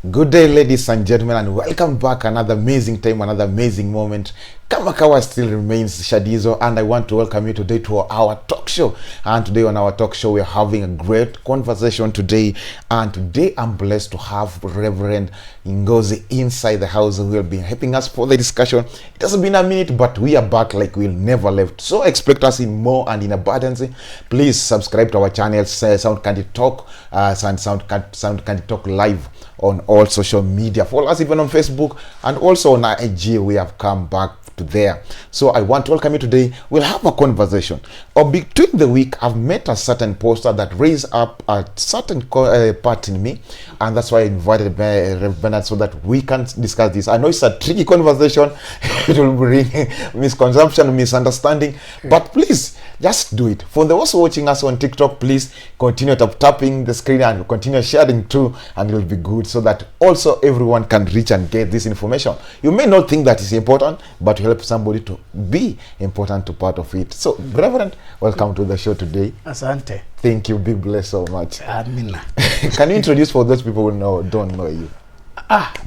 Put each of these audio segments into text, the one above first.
Good day, ladies and gentlemen, and welcome back. Another amazing time, another amazing moment. Kamakawa still remains Shadizo, and I want to welcome you today to our talk show. And today on our talk show, we're having a great conversation today. And today I'm blessed to have Reverend Ngozi inside the house, who will be helping us for the discussion. It has been a minute, but we are back like we'll never left. So expect us in more and in abundance. Please subscribe to our channel, Sound Candy Talk, and Sound Candy Talk Live on all social media. Follow us even on Facebook, and also on our IG. We have come back to there. So I want to welcome you today. We'll have a conversation. Between the week, I've met a certain poster that raised up a certain part in me, and that's why I invited Reverend Bernard so that we can discuss this. I know it's a tricky conversation. It will bring misconception, misunderstanding, but please just do it. For those watching us on TikTok, please continue tapping the screen and continue sharing too, and it will be good so that also everyone can reach and get this information. You may not think that is important, but help somebody to be important to part of it. So, Reverend, welcome to the show today. Asante. Thank you. Be blessed so much. Amina. Can you introduce for those people who don't know you?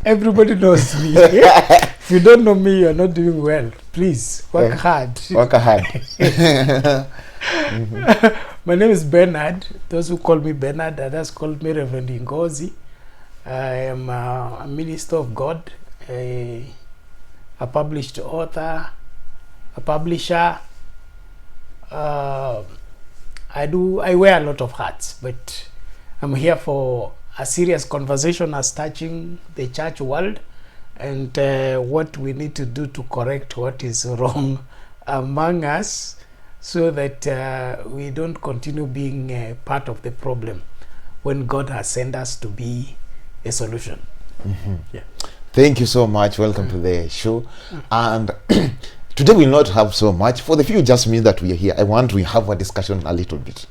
Everybody knows me. If you don't know me, you're not doing well. Please work hard. Work hard. My name is Bernard. Those who call me Bernard, others call me Reverend Ngozi. I am a minister of God, a published author, a publisher. I wear a lot of hats, but I'm here for a serious conversation as touching the church world and what we need to do to correct what is wrong among us, so that we don't continue being part of the problem when God has sent us to be a solution. Yeah. Thank you so much. Welcome to the show. And today we'll not have so much. For the few just me that we are here, I want to have a discussion a little bit.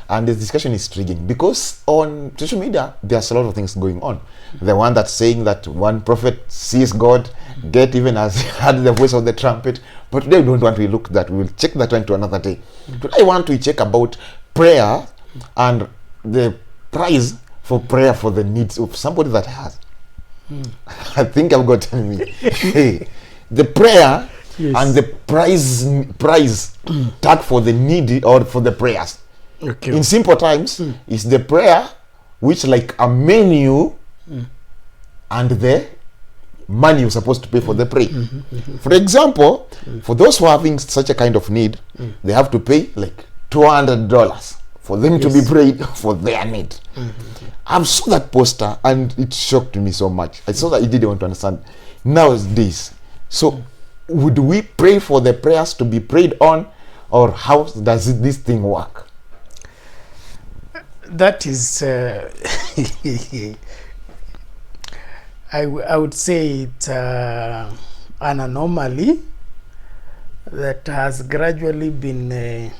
And the discussion is intriguing because on social media there's a lot of things going on. The one that's saying that one prophet sees God, get even has heard the voice of the trumpet. But today we don't want to look that. We will check that one to another day. Today I want to check about prayer and the price for prayer for the needs of somebody that has. I think I've gotten me. The prayer, yes, and the price tag for the need or for the prayers. Okay. In simple times, is the prayer which like a menu and the money you're supposed to pay for the prayer. For example, for those who are having such a kind of need, they have to pay like $200 for them to be prayed for their need. I've saw that poster and it shocked me so much. I saw that it didn't want to understand. Nowadays, so would we pray for the prayers to be prayed on, or how does this thing work? That is, I would say it's an anomaly that has gradually been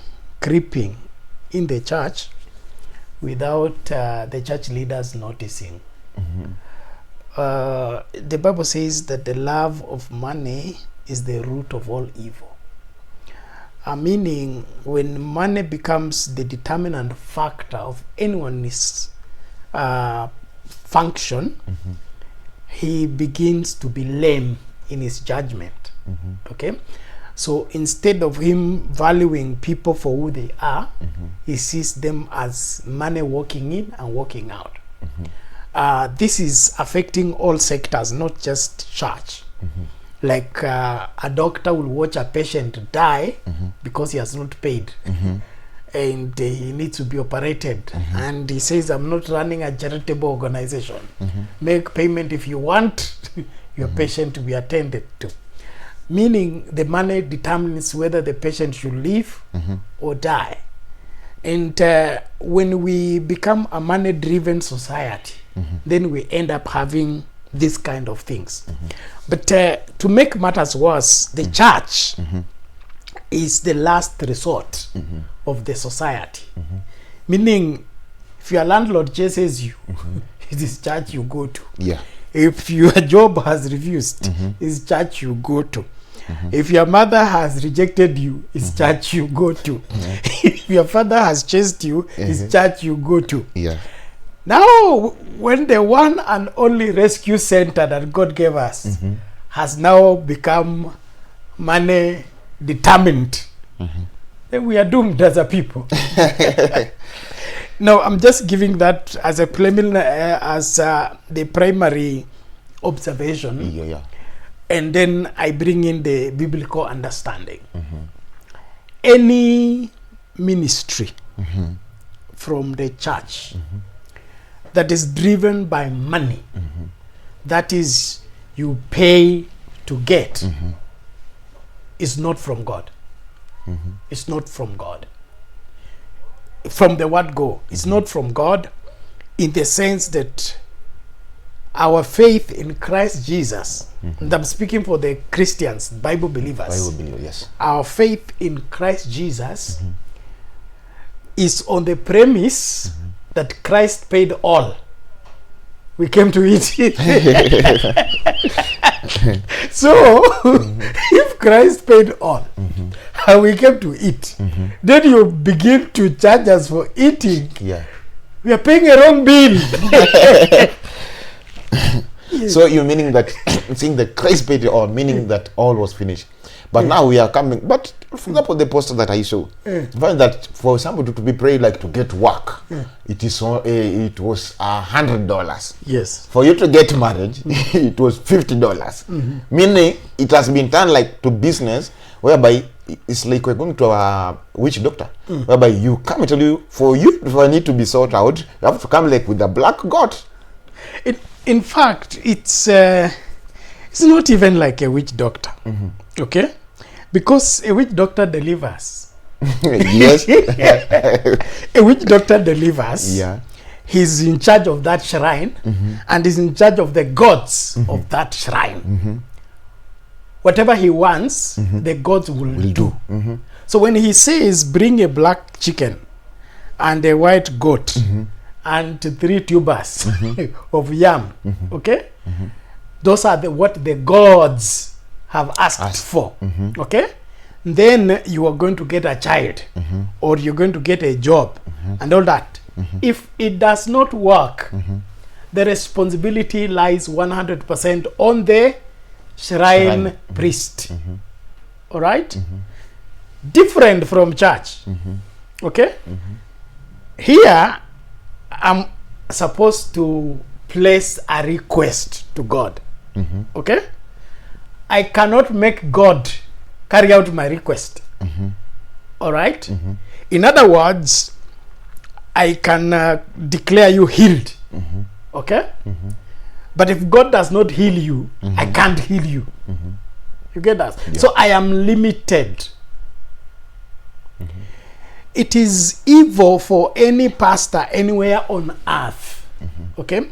creeping in the church without the church leaders noticing. The Bible says that the love of money is the root of all evil. Meaning, when money becomes the determinant factor of anyone's function, he begins to be lame in his judgment. Okay? So instead of him valuing people for who they are, he sees them as money walking in and walking out. This is affecting all sectors, not just church. Like a doctor will watch a patient die because he has not paid. And he needs to be operated. And he says, I'm not running a charitable organization. Make payment if you want your patient to be attended to. Meaning the money determines whether the patient should live or die. And when we become a money-driven society, then we end up having this kind of things. But to make matters worse, the church is the last resort of the society. Meaning, if your landlord chases you, it is church you go to. Yeah. If your job has refused, it's church you go to. If your mother has rejected you, it's church you go to. If your father has chased you, it's church you go to. Yeah. Now, when the one and only rescue center that God gave us has now become money determined, then we are doomed as a people. No, I'm just giving that as a preliminary, as the primary observation. Yeah. And then I bring in the biblical understanding. Any ministry from the church that is driven by money, that is, you pay to get, is not from God. It's not from God. From the word go, it's not from God, in the sense that our faith in Christ Jesus, and I'm speaking for the Christians, Bible believers, Yes. our faith in Christ Jesus is on the premise that Christ paid all. We came to eat it. So, if Christ paid all, and we came to eat, then you begin to charge us for eating. Yeah. We are paying a wrong bill. So you're meaning that saying that Christ paid it all, meaning that all was finished. But now we are coming. But for example, the poster that I saw, find that for somebody to be prayed like to get work, it was $100. Yes. For you to get marriage, it was $50. Meaning it has been done like to business, whereby it's like we're going to a witch doctor, whereby you come and tell you for a need to be sorted out, you have to come like with a black goat. In fact, it's not even like a witch doctor, okay? Because a witch doctor delivers. Yes. A witch doctor delivers. Yeah. He's in charge of that shrine, and he's in charge of the gods of that shrine. Whatever he wants, the gods will do. So when he says, bring a black chicken and a white goat, and 3 tubers of yam, okay? Those are what the gods have asked for, okay? Then you are going to get a child, or you're going to get a job, and all that. If it does not work, the responsibility lies 100% on the shrine priest. All right? Different from church, okay? Here, I'm supposed to place a request to God. Okay? I cannot make God carry out my request. All right? In other words, I can declare you healed. Okay? But if God does not heal you, I can't heal you. You get that? Yeah. So I am limited. It is evil for any pastor anywhere on earth, okay,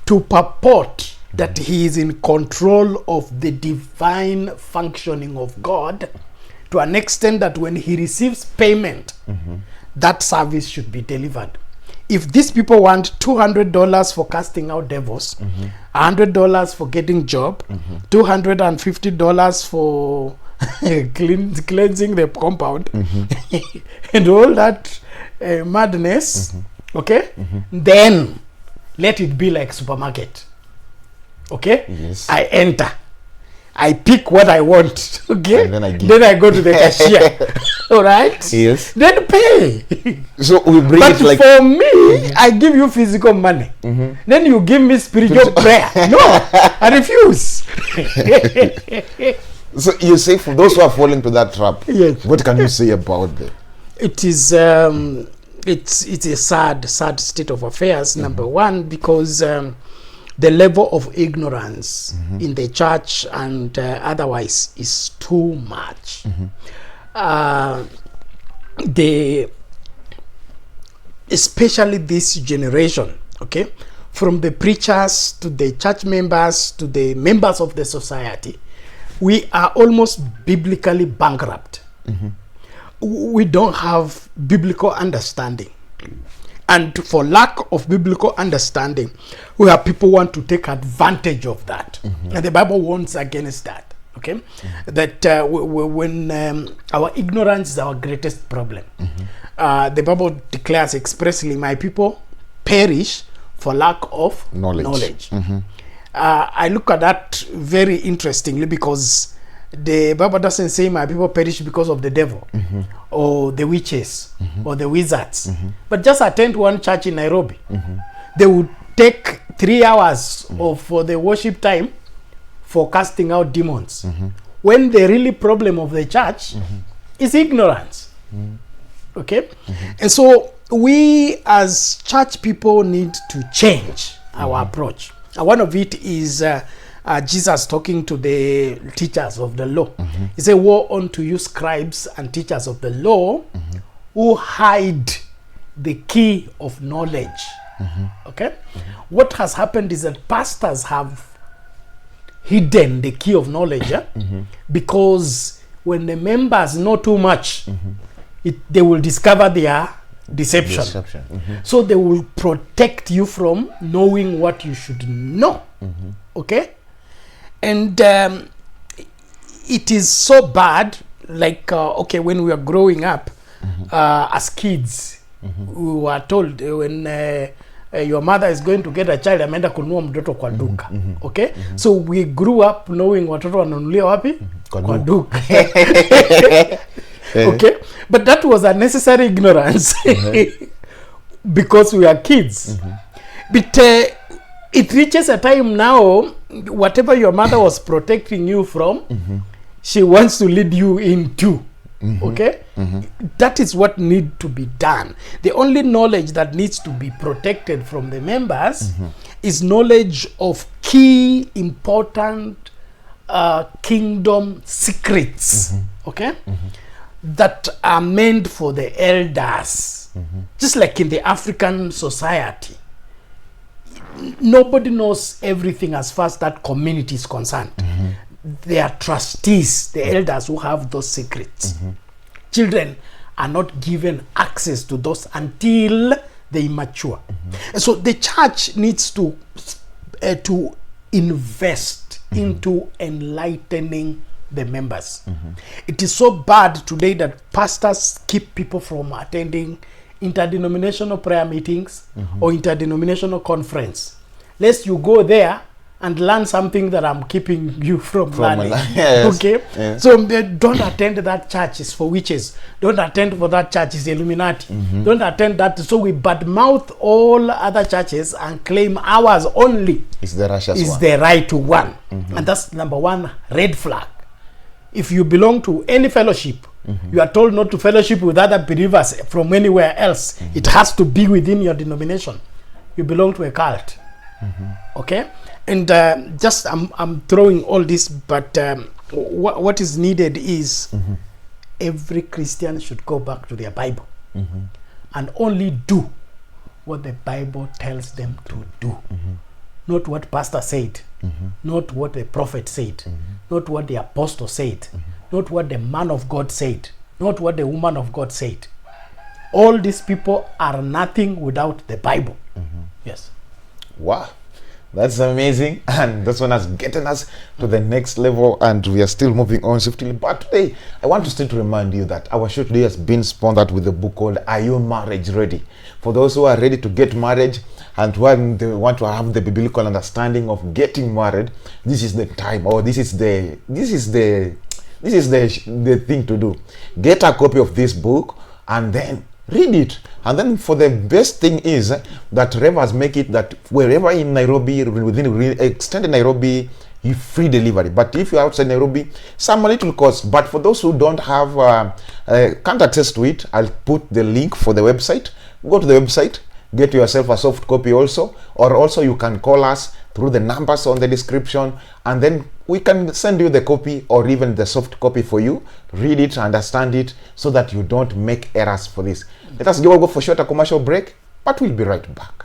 to purport that he is in control of the divine functioning of God to an extent that when he receives payment, that service should be delivered. If these people want $200 for casting out devils, $100 for getting job, $250 for cleansing the compound, and all that madness, okay, then let it be like supermarket. Okay, yes. I enter, I pick what I want, okay, and then I go to the cashier. All right, yes, then pay. So we bring but it like for me, I give you physical money, then you give me spiritual prayer. No, I refuse. So you say for those who are falling to that trap, yes, what can you say about them? It is it's a sad state of affairs. Number one, because the level of ignorance in the church and otherwise is too much. Especially this generation, okay, from the preachers to the church members to the members of the society, we are almost biblically bankrupt. We don't have biblical understanding. And for lack of biblical understanding, we have people want to take advantage of that. And the Bible warns against that. Okay? That when our ignorance is our greatest problem. The Bible declares expressly, my people perish for lack of Knowledge. I look at that very interestingly because the Bible doesn't say my people perish because of the devil or the witches or the wizards. But just attend one church in Nairobi. They would take 3 hours for the worship time for casting out demons. When the really problem of the church is ignorance. Okay? And so we as church people need to change our approach. And one of it is Jesus talking to the teachers of the law. He said, woe unto you scribes and teachers of the law who hide the key of knowledge. Okay? What has happened is that pastors have hidden the key of knowledge because when the members know too much, they will discover their deception. So they will protect you from knowing what you should know. Okay? And it is so bad, like, okay, when we are growing up as kids, we were told when your mother is going to get a child, ameenda kununua mtoto kwa duka. Okay? So we grew up knowing watoto wananunulia wapi? Kwa duka. Okay? But that was a necessary ignorance because we are kids. But it reaches a time now, whatever your mother was protecting you from, she wants to lead you into. Okay? That is what needs to be done. The only knowledge that needs to be protected from the members is knowledge of key, important kingdom secrets. Okay? That are meant for the elders. Just like in the African society. Nobody knows everything as far as that community is concerned. They are trustees, the elders who have those secrets. Children are not given access to those until they mature. And so the church needs to invest into enlightening the members. It is so bad today that pastors keep people from attending interdenominational prayer meetings or interdenominational conference. Lest you go there and learn something that I'm keeping you from learning. Yes. Okay? Yes. So don't attend that church, it's for witches. Don't attend for that church, it's Illuminati. Don't attend that. So we badmouth all other churches and claim ours only It's the Russia's is one. the right one. And that's number one red flag. If you belong to any fellowship, you are told not to fellowship with other believers from anywhere else. It has to be within your denomination. You belong to a cult. Okay? And just I'm throwing all this, but what is needed is every Christian should go back to their Bible and only do what the Bible tells them to do. Not what pastor said, not what the prophet said, not what the apostle said, not what the man of God said, not what the woman of God said. All these people are nothing without the Bible. Yes. Wow, that's amazing. And this one has gotten us to the next level, and we are still moving on swiftly. But today I want to still to remind you that our show today has been sponsored with a book called Are You Marriage Ready? For those who are ready to get married and when they want to have the biblical understanding of getting married, this is the time, or this is the thing to do. Get a copy of this book and then read it. And then for the best thing is that Revers make it that wherever in Nairobi, within extended Nairobi, you free delivery. But if you're outside Nairobi, some little cost. But for those who don't have can't access to it, I'll put the link for the website. Go to the website, get yourself a soft copy also, or also you can call us through the numbers on the description, and then we can send you the copy or even the soft copy for you. Read it, understand it, so that you don't make errors for this. Let us go for a short commercial break, but we'll be right back.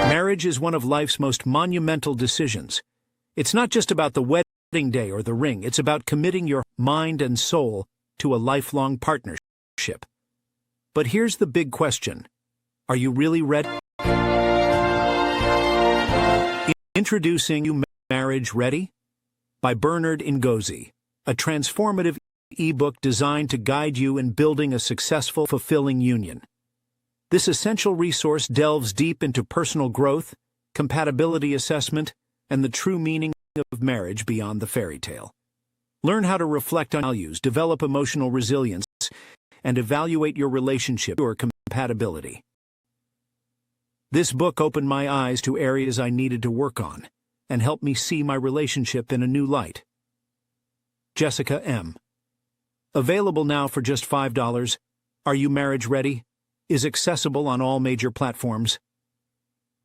Marriage is one of life's most monumental decisions. It's not just about the wedding day or the ring. It's about committing your mind and soul to a lifelong partnership. But here's the big question. Are you really ready? Introducing you Marriage Ready by Bernard Ngozi, a transformative ebook designed to guide you in building a successful, fulfilling union. This essential resource delves deep into personal growth, compatibility assessment, and the true meaning of marriage beyond the fairy tale. Learn how to reflect on values, develop emotional resilience, and evaluate your relationship or compatibility. This book opened my eyes to areas I needed to work on and helped me see my relationship in a new light. Jessica M. Available now for just $5. Are You Marriage Ready? Is accessible on all major platforms.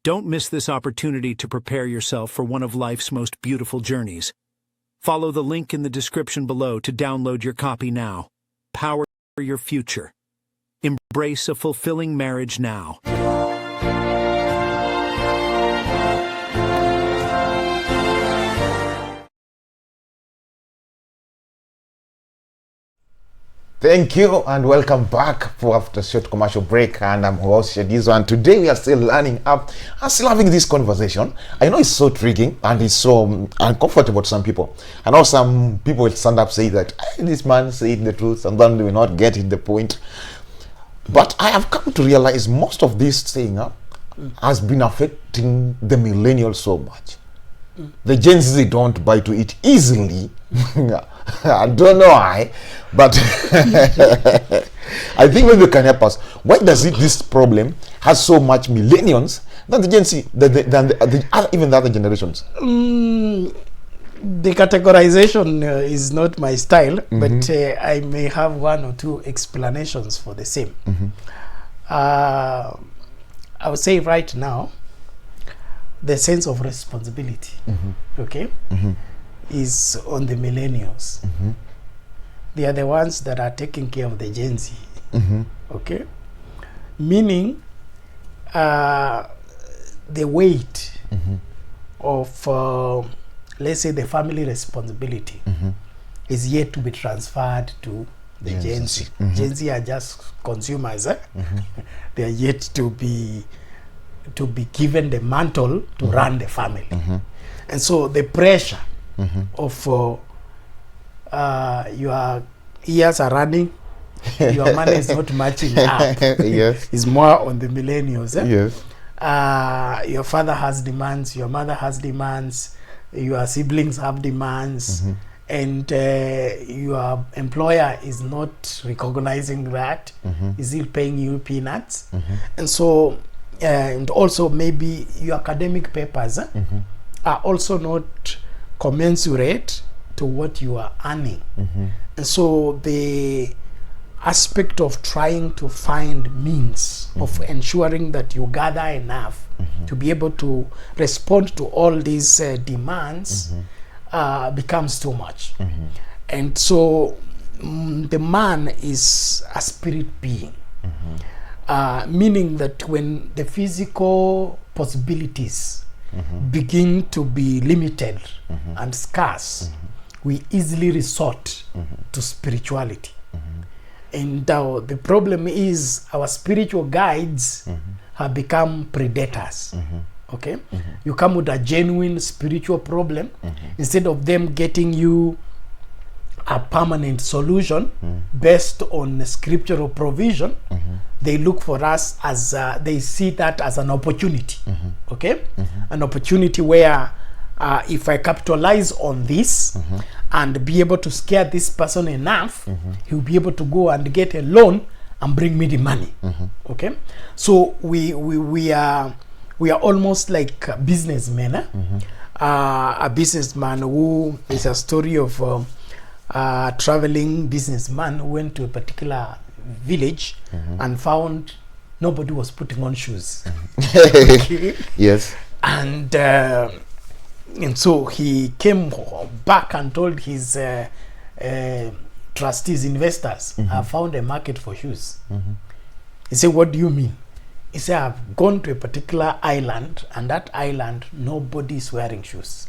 Don't miss this opportunity to prepare yourself for one of life's most beautiful journeys. Follow the link in the description below to download your copy now. Power your future. Embrace a fulfilling marriage now. Thank you and welcome back for after short commercial break, and I'm host Shadizo, and today we are still learning up. I'm still having this conversation. I know it's so triggering and it's so uncomfortable to some people. I know some people will stand up say that this man said the truth and then they will not get it the point. But I have come to realize most of this thing has been affecting the millennials so much. The Gen Z don't buy to it easily. I don't know why, but I think maybe you can help us. Why does this problem has so much millennials than the Gen Z, than even the other generations? The categorization is not my style, but I may have one or two explanations for the same. I would say right now, the sense of responsibility, is on the millennials. They are the ones that are taking care of the Gen Z. Meaning, the weight of, let's say, the family responsibility is yet to be transferred to the Gen Z. Gen Z are just consumers. They are yet to be given the mantle to run the family. And so the pressure of your years are running, your money is not matching up. Is more on the millennials. Your father has demands, your mother has demands, your siblings have demands, and your employer is not recognizing that, is still paying you peanuts. And so and also maybe your academic papers are also not commensurate to what you are earning. And so the aspect of trying to find means of ensuring that you gather enough to be able to respond to all these demands becomes too much. And so the man is a spirit being. Meaning that when the physical possibilities begin to be limited and scarce, we easily resort to spirituality. And the problem is our spiritual guides have become predators. You come with a genuine spiritual problem, instead of them getting you a permanent solution based on scriptural provision, they look for us as they see that as an opportunity. An opportunity where if I capitalize on this and be able to scare this person enough, he'll be able to go and get a loan and bring me the money. So we are almost like businessmen. A businessman who is a story of traveling businessman who went to a particular village and found nobody was putting on shoes. Yes. And so he came back and told his trustees, investors, I found a market for shoes. He said, what do you mean? He said, I've gone to a particular island, and that island, nobody is wearing shoes.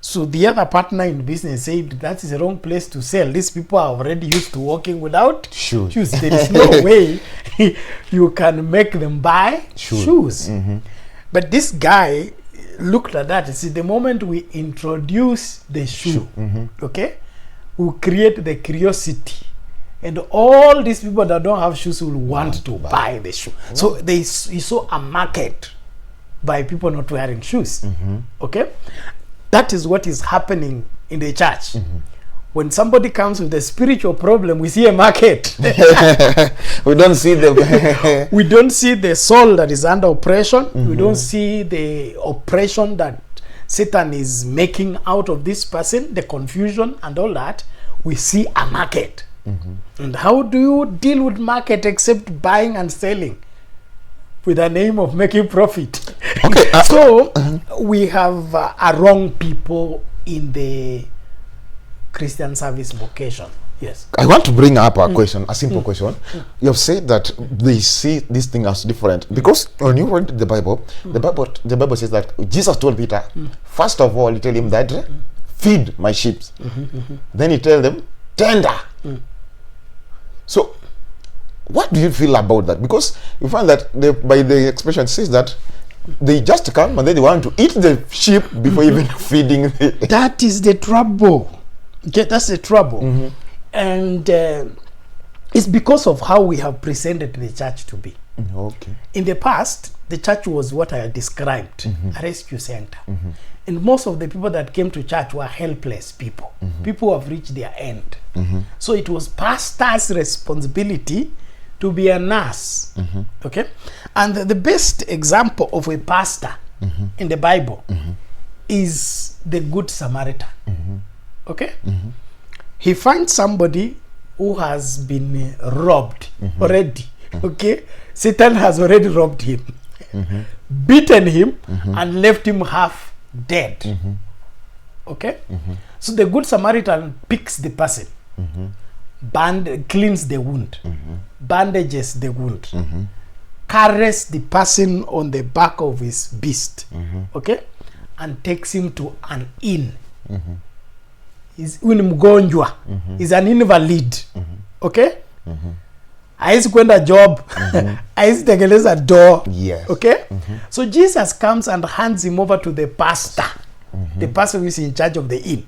So the other partner in business said, that is the wrong place to sell. These people are already used to walking without shoes. There is no way you can make them buy shoes. But this guy looked at that and said, the moment we introduce the shoe, will create the curiosity, and all these people that don't have shoes will want to buy the shoe. So you saw a market by people not wearing shoes. Okay, that is what is happening in the church. When somebody comes with a spiritual problem, we see a market. We don't see the We don't see the soul that is under oppression. We don't see the oppression that Satan is making out of this person, the confusion and all that. We see a market. And how do you deal with market except buying and selling with the name of making profit? Okay, So we have a wrong people in the Christian service vocation. Yes. I want to bring up a question, a simple question. You have said that they see this thing as different because when you read the Bible, the Bible says that Jesus told Peter, first of all, he tell him that feed my sheep. Then he tell them tender. So, what do you feel about that? Because you find that by the expression it says that they just come and then they want to eat the sheep before even feeding. That is the trouble. Okay, that's the trouble. And it's because of how we have presented the church to be. Okay. In the past, the church was what I described, a rescue center. And most of the people that came to church were helpless people, people who have reached their end. So it was pastor's responsibility to be a nurse. Okay? And the best example of a pastor in the Bible is the Good Samaritan. Okay? He finds somebody who has been robbed already. Okay? Satan has already robbed him, beaten him, and left him half dead. Okay? So the Good Samaritan picks the person, cleans the wound, bandages the wound, carries the person on the back of his beast, okay, and takes him to an inn. He's mgonjwa, he's an invalid, okay. Haizi kwenda job, haizi tegeleza door. Yes. Okay? So Jesus comes and hands him over to the pastor, the person who is in charge of the inn.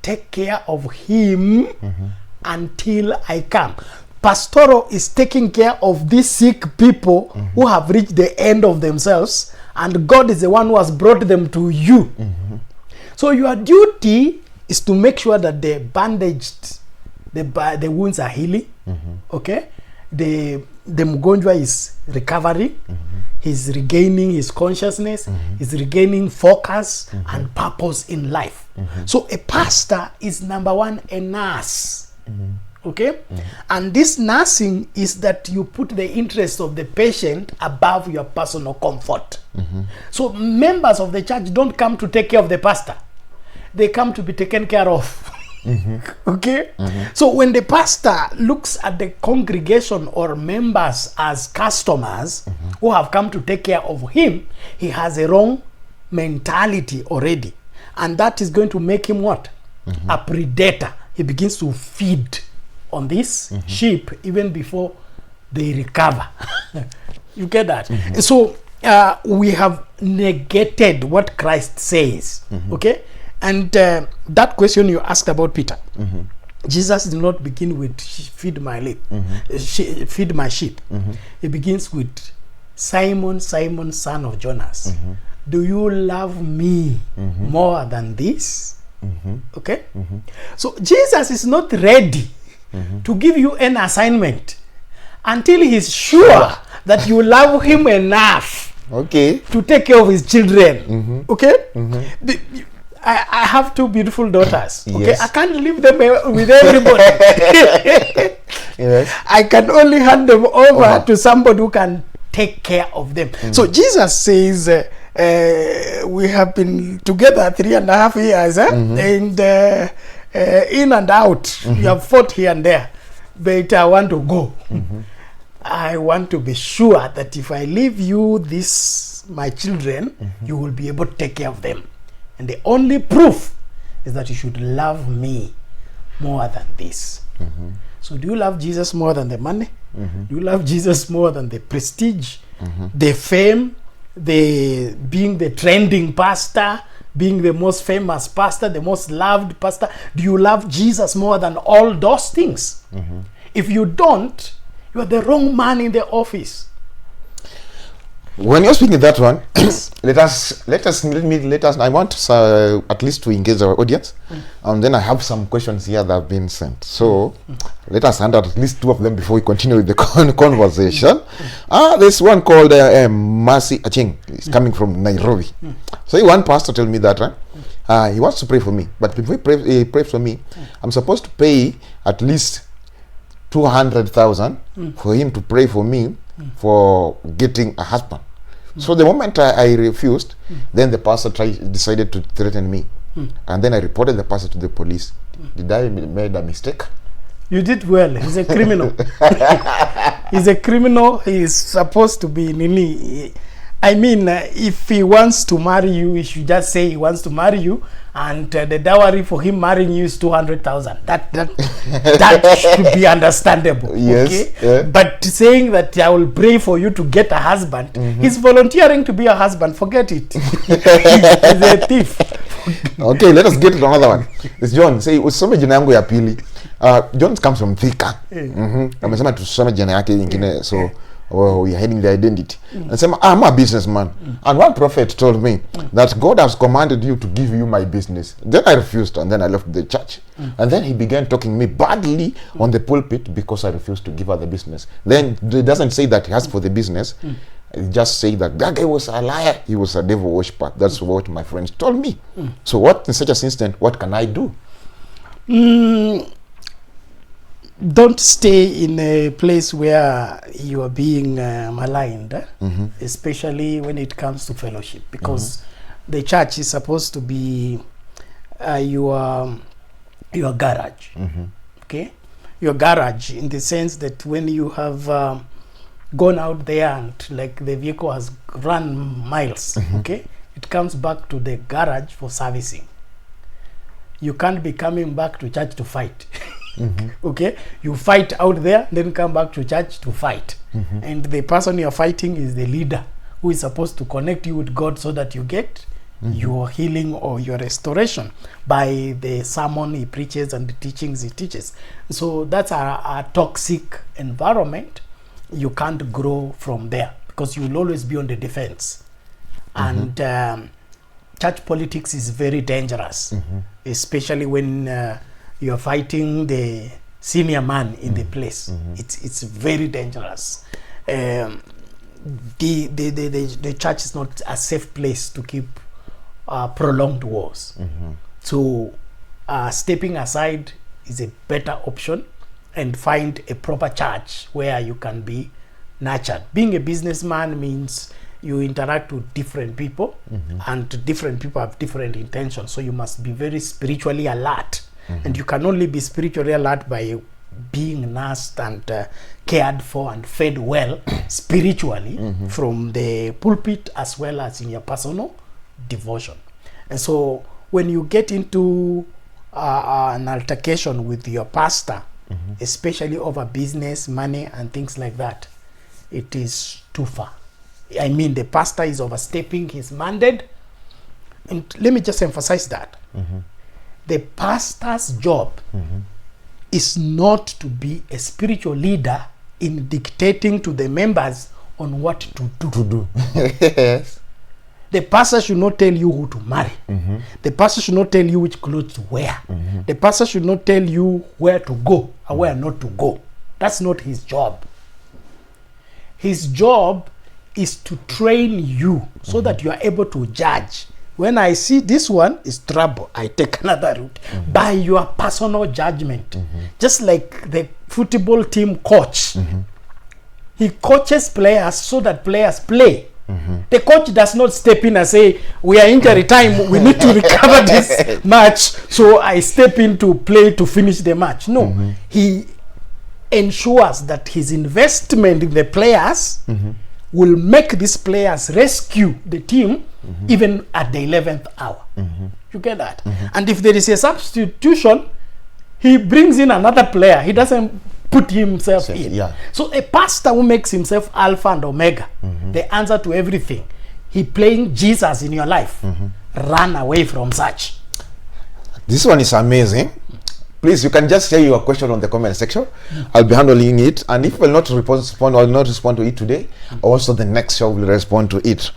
Take care of him until I come. Pastoral is taking care of these sick people who have reached the end of themselves, and God is the one who has brought them to you. So your duty is to make sure that the bandaged, the wounds are healing. Okay, the mgonjwa is recovering, he's regaining his consciousness, he's regaining focus and purpose in life. So a pastor is number one, a nurse. Okay, and this nursing is that you put the interest of the patient above your personal comfort. So members of the church don't come to take care of the pastor, they come to be taken care of. Okay? So when the pastor looks at the congregation or members as customers who have come to take care of him, he has a wrong mentality already. And that is going to make him what? A predator. He begins to feed on this sheep even before they recover. You get that? So we have negated what Christ says. Okay? And that question you asked about Peter, Jesus did not begin with feed my feed my sheep. He begins with Simon, Simon, son of Jonas. Do you love me more than this? Okay? So Jesus is not ready to give you an assignment until he's sure that you love him enough to take care of his children. Okay? I have two beautiful daughters. Okay, Yes. I can't leave them with everybody. Yes. I can only hand them over to somebody who can take care of them. So Jesus says, we have been together 3.5 years, and in and out, we have fought here and there, but I want to go. I want to be sure that if I leave you my children, you will be able to take care of them. And the only proof is that you should love me more than this. So do you love Jesus more than the money? Do you love Jesus more than the prestige, the fame, the being the trending pastor, being the most famous pastor, the most loved pastor? Do you love Jesus more than all those things? If you don't, you are the wrong man in the office. When you're speaking that one, let us. I want at least to engage our audience, and then I have some questions here that have been sent. So let us handle at least 2 of them before we continue with the conversation. There's one called Mercy Aching. It's coming from Nairobi. So one pastor told me that he wants to pray for me, but before he prays for me, I'm supposed to pay at least 200,000 for him to pray for me for getting a husband. So the moment I refused, then the pastor decided to threaten me, and then I reported the pastor to the police. Did I made a mistake? You did well. He's a criminal. He's a criminal. He's supposed to be Nini. I mean, if he wants to marry you, he should just say he wants to marry you, and the dowry for him marrying you is 200,000. That should be understandable. Yes. Okay? Yeah. But saying that I will pray for you to get a husband, he's volunteering to be a husband. Forget it. He's a thief. Okay, let us get to another one. It's John. Say usome jina yangu ya pili. John comes from Thika. Amesema tusome jina yake nyingine, so we are hiding the identity. And say, I'm a businessman. And one prophet told me that God has commanded you to give you my business. Then I refused, and then I left the church. And then he began talking me badly on the pulpit because I refused to give her the business. Then he doesn't say that he asked for the business. He just say that guy was a liar. He was a devil worshiper. That's what my friends told me. So what, in such an instant, what can I do? Don't stay in a place where you are being maligned, especially when it comes to fellowship, because the church is supposed to be your garage. Okay, your garage, in the sense that when you have gone out there and like the vehicle has run miles, okay, it comes back to the garage for servicing. You can't be coming back to church to fight. Okay, you fight out there, then come back to church to fight, and the person you're fighting is the leader who is supposed to connect you with God so that you get your healing or your restoration by the sermon he preaches and the teachings he teaches. So that's a toxic environment. You can't grow from there because you will always be on the defense. And church politics is very dangerous, especially when you're fighting the senior man in the place. It's very dangerous. The church is not a safe place to keep prolonged wars. So stepping aside is a better option, and find a proper church where you can be nurtured. Being a businessman means you interact with different people, and different people have different intentions. So you must be very spiritually alert. And you can only be spiritually alert by being nursed and cared for and fed well spiritually from the pulpit as well as in your personal devotion. And so when you get into an altercation with your pastor, especially over business, money and things like that, it is too far. I mean, the pastor is overstepping his mandate. And let me just emphasize that. The pastor's job is not to be a spiritual leader in dictating to the members on what to do. Yes. The pastor should not tell you who to marry. The pastor should not tell you which clothes to wear. The pastor should not tell you where to go or where not to go. That's not his job. His job is to train you so that you are able to judge. When I see this one is trouble, I take another route by your personal judgment. Just like the football team coach. He coaches players so that players play. The coach does not step in and say, we are injury time, we need to recover this match, so I step in to play to finish the match. No, he ensures that his investment in the players will make these players rescue the team even at the 11th hour. You get that? And if there is a substitution, he brings in another player. He doesn't put himself in. So a pastor who makes himself Alpha and Omega, the answer to everything, he playing Jesus in your life, run away from such. This one is amazing. Please, you can just share your question on the comment section. I'll be handling it, and if we'll not respond or not respond to it today, also the next show will respond to it.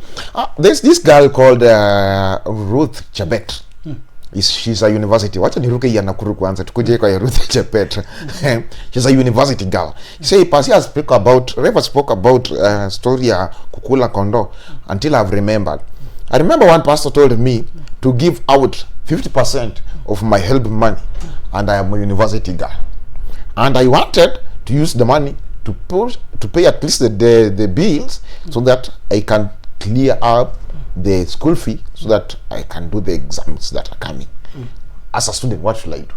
There's this girl called Ruth Chebet. She's a university. Wacha niruke ya Nakuru kwanza tukuje kwa Ruth Chebet. She's a university girl. Say Pastor spoke about, Rev spoke about story ya kukula kondo until I've remembered. I remember one pastor told me to give out 50% of my help money, and I am a university girl, and I wanted to use the money to pay at least the bills, so that I can clear up the school fee, so that I can do the exams that are coming. As a student, what should I do?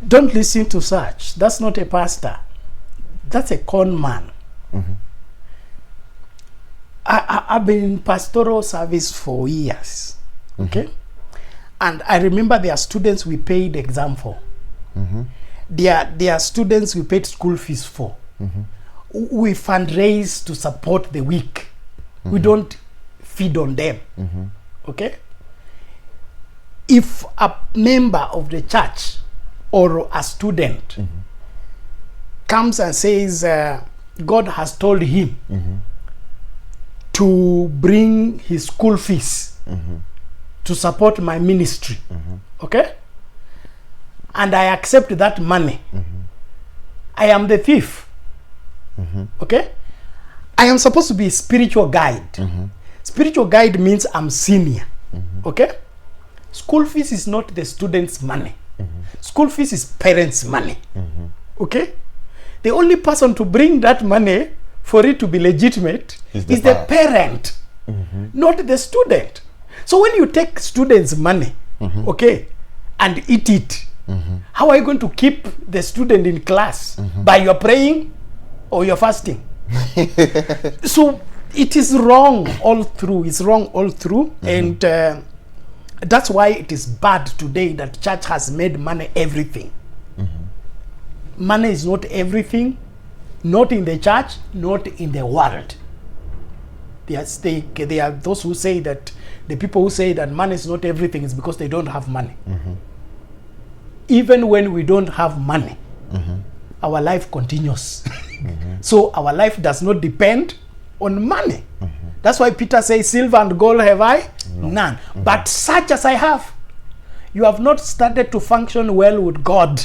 Don't listen to such. That's not a pastor. That's a con man. I've been in pastoral service for years. Okay? And I remember there are students we paid exam for. There are students we paid school fees for. We fundraise to support the weak. We don't feed on them. Okay? If a member of the church or a student comes and says God has told him to bring his school fees to support my ministry, okay, and I accept that money, I am the thief. Okay, I am supposed to be a spiritual guide. Spiritual guide means I'm senior. Okay, school fees is not the student's money. School fees is parents' money. Okay, the only person to bring that money for it to be legitimate is the parent, not the student. So when you take students' money, okay, and eat it, how are you going to keep the student in class? By your praying or your fasting? So it is wrong all through. It's wrong all through. And that's why it is bad today that church has made money everything. Money is not everything, not in the church, not in the world. They are those who say that, the people who say that money is not everything is because they don't have money. Even when we don't have money, our life continues. So our life does not depend on money. That's why Peter says, silver and gold have I? None. But such as I have. You have not started to function well with God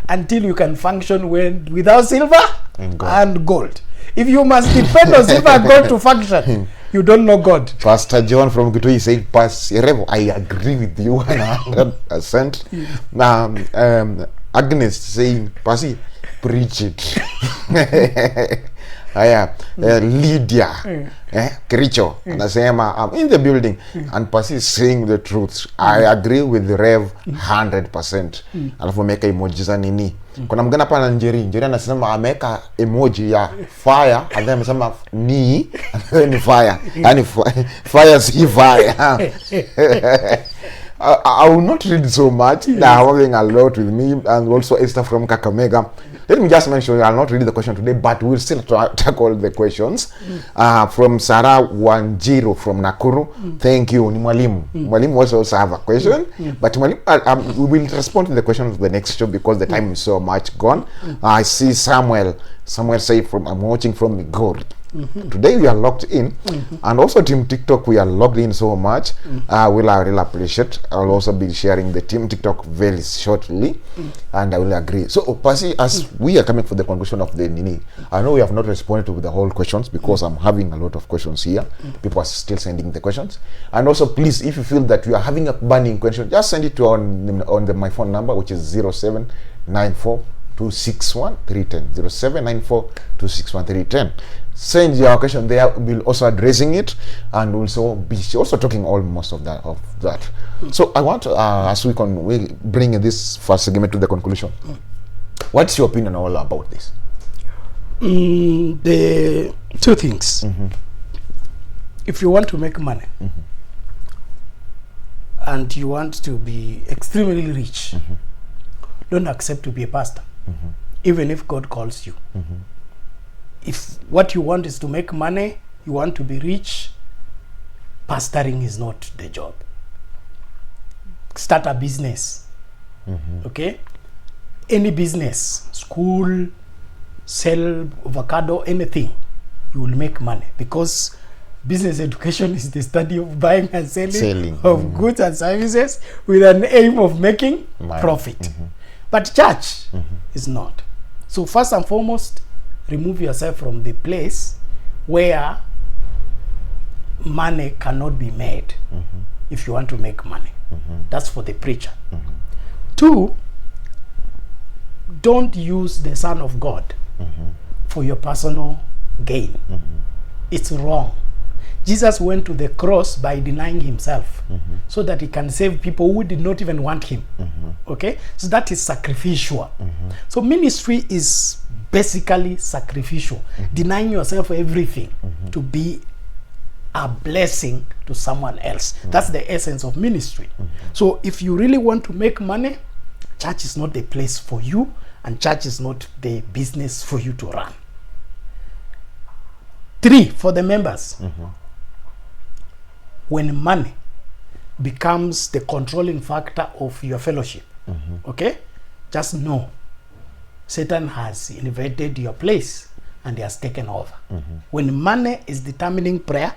until you can function well without silver and gold. If you must depend on silver and gold to function, you don't know God. Pastor John from Kitui said, Pastor, I agree with you 100%. Agnes saying, Pastor, preach it. Lydia Kericho anasema I'm in the building and Pasi is saying the truth. I agree with the Rev 100%. Alafu meka emoji za nini. Kuna mgana hapa na Njeri anasema ameka emoji ya fire, and then amesema ni fire. Yani fire si fire. I will not read so much. They are having a lot with me, and also Esther from Kakamega. Let me just mention, I'll not read the question today, but we'll still tackle the questions. From Sarah Wanjiro from Nakuru. Thank you. Ni Mwalimu. Mwalimu also have a question, but we will respond to the question of the next show because the time is so much gone. I see Samuel say I'm watching from Migori. Today we are locked in, and also Team TikTok we are logged in so much. Will I really appreciate. I'll also be sharing the Team TikTok very shortly, and I will agree. So Pasi, as we are coming for the conclusion of the Nini, I know we have not responded to the whole questions because I'm having a lot of questions here. People are still sending the questions, and also please, if you feel that you are having a burning question, just send it to on my phone number, which is 0794-261-310. 0794-261-310. Send your question there. We'll also addressing it, and also be also talking almost of that. So I want to, as we bring this first segment to the conclusion. What's your opinion all about this? The two things. If you want to make money and you want to be extremely rich, don't accept to be a pastor, even if God calls you. If what you want is to make money, you want to be rich, pastoring is not the job. start a business. Okay? Any business, school, sell avocado, anything, you will make money, because business education is the study of buying and selling of goods and services with an aim of making profit. But church is not. So first and foremost, remove yourself from the place where money cannot be made if you want to make money. That's for the preacher. 2, don't use the Son of God for your personal gain. It's wrong. Jesus went to the cross by denying himself so that he can save people who did not even want him. Okay? So that is sacrificial. So ministry is basically sacrificial. Denying yourself everything to be a blessing to someone else. That's the essence of ministry. So if you really want to make money, church is not the place for you, and church is not the business for you to run. 3, for the members. When money becomes the controlling factor of your fellowship, okay, just know Satan has invaded your place and he has taken over. When money is determining prayer,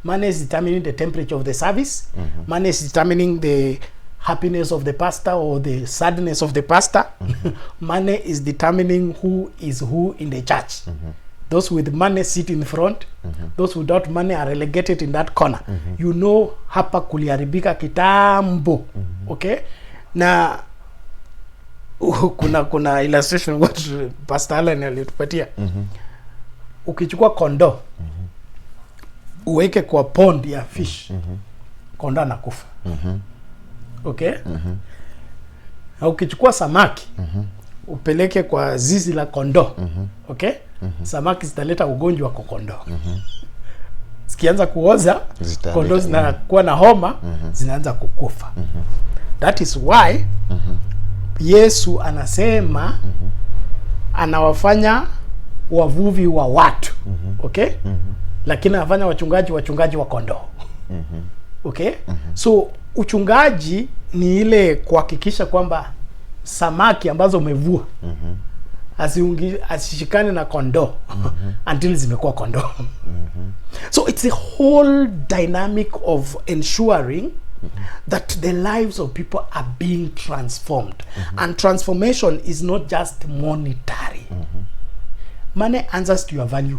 money is determining the temperature of the service, money is determining the happiness of the pastor or the sadness of the pastor, money is determining who is who in the church. Those with money sit in front, those without money are relegated in that corner. You know, hapa kuliharibika kitambo. Okay? Na kuna illustration what Pastor Allen alitupatia. Ukichukua kondoo, uweke kwa pond ya fish, kondoo anakufa. Okay? Na ukichukua samaki, upeleke kwa zizi la kondoo. Okay? Samaki zitaleta ugonjwa kwa kondoo. Zikianza kuoza, kondoo zinakuwa na homa, zinaanza kukufa. That is why Yesu anasema anawafanya wavuvi wa watu. Okay? Lakini anafanya wachungaji wa kondoo. Okay? So uchungaji ni ile kuhakikisha kwamba samaki ambazo umevua asishikane na kondoo until zimekuwa kondoo. So it's a whole dynamic of ensuring that the lives of people are being transformed. And transformation is not just monetary. Money answers to your value.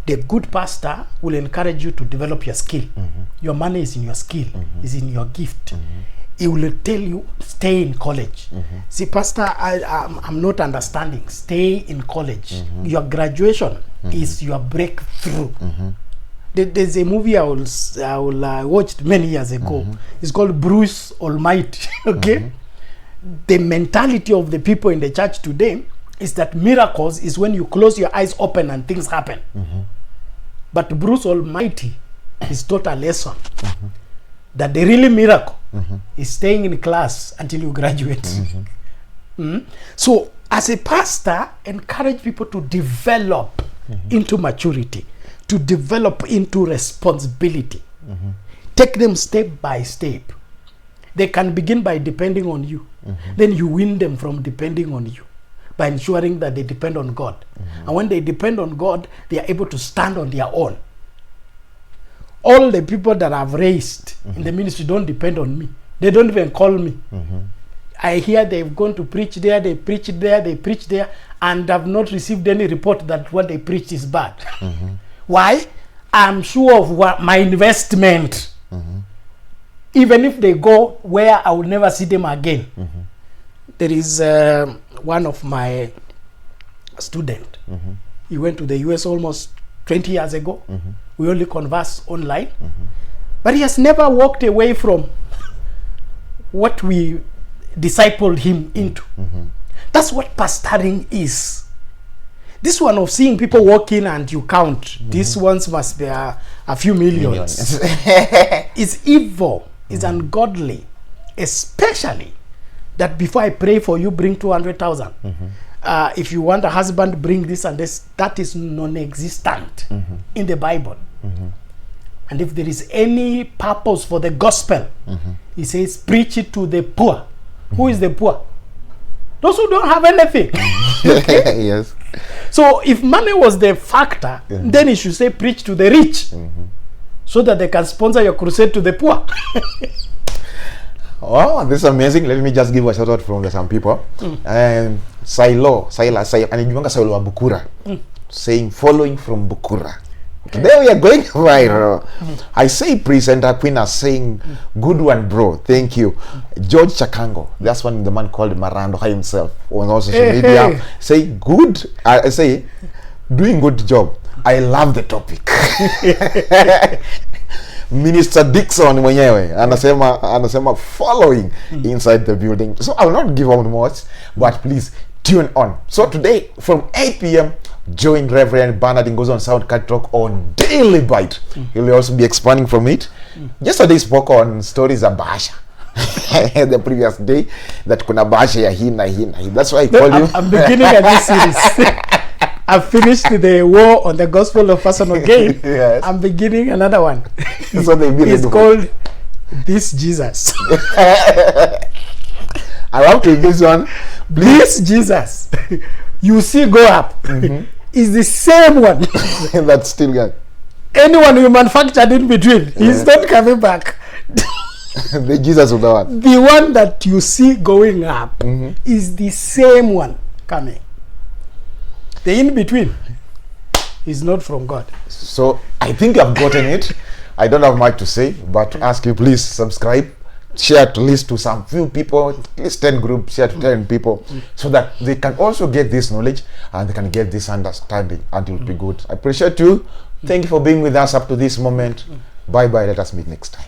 The good pastor will encourage you to develop your skill. Your money is in your skill, is in your gift. He will tell you, stay in college. See, pastor, I'm not understanding. Stay in college. Your graduation is your breakthrough. There's a movie I watched many years ago. It's called Bruce Almighty. Okay? The mentality of the people in the church today is that miracles is when you close your eyes open and things happen. But Bruce Almighty is taught a lesson that the really miracle is staying in class until you graduate. So as a pastor, encourage people to develop into maturity, to develop into responsibility. Take them step by step. They can begin by depending on you. Then you win them from depending on you by ensuring that they depend on God. And when they depend on God, they are able to stand on their own. All the people that I've raised in the ministry don't depend on me. They don't even call me. I hear they've gone to preach there, they preach there, they preach there, and I've not received any report that what they preached is bad. Why? I'm sure of what my investment. Even if they go where I will never see them again. There is one of my student. He went to the US almost 20 years ago. We only converse online. But he has never walked away from what we discipled him into. That's what pastoring is. This one of seeing people walk in and you count, these ones must be a few millions. It's evil, it's ungodly. Especially that before I pray for you, bring 200,000. If you want a husband, bring this and this. That is non-existent in the Bible. And if there is any purpose for the gospel, He says, preach it to the poor. Who is the poor? Those who don't have anything. Yes. So if money was the factor, then he should say, preach to the rich, so that they can sponsor your crusade to the poor. Oh, this is amazing. Let me just give a shout out from some people. Silo, anajiwanga Silo wa Bukura, saying, following from Bukura. Today we are going viral. I say presenter Queen are saying, good one, bro. Thank you. George Chakango, that's one the man called Marando himself on all social media. Say good. I say, doing good job. I love the topic. Minister Dixon mwenyewe anasema following inside the building. So I will not give out much, but please tune on. So today from 8 p.m. join Reverend Bernard Ngozo on Soundcard Talk on Daily Bite. He will also be expanding from it. Yesterday spoke on stories of Bahasha. The previous day that kuna Bahasha ya hii na hii na hii. That's why I call you. I'm beginning a new series. I've finished the war on the gospel of personal gain. Yes. I'm beginning another one. So It's called This Jesus. I want to this one. This Jesus you see go up is the same one. That's still good. Anyone you manufactured in between, he's not coming back. The Jesus of the one. The one that you see going up is the same one coming. The in between is not from God. So I think I've gotten it. I don't have much to say, but to ask you, please subscribe, share at least to some few people, at least 10 groups, share to 10 people, so that they can also get this knowledge and they can get this understanding, and it will be good. I appreciate you. Thank you for being with us up to this moment. Bye bye. Let us meet next time.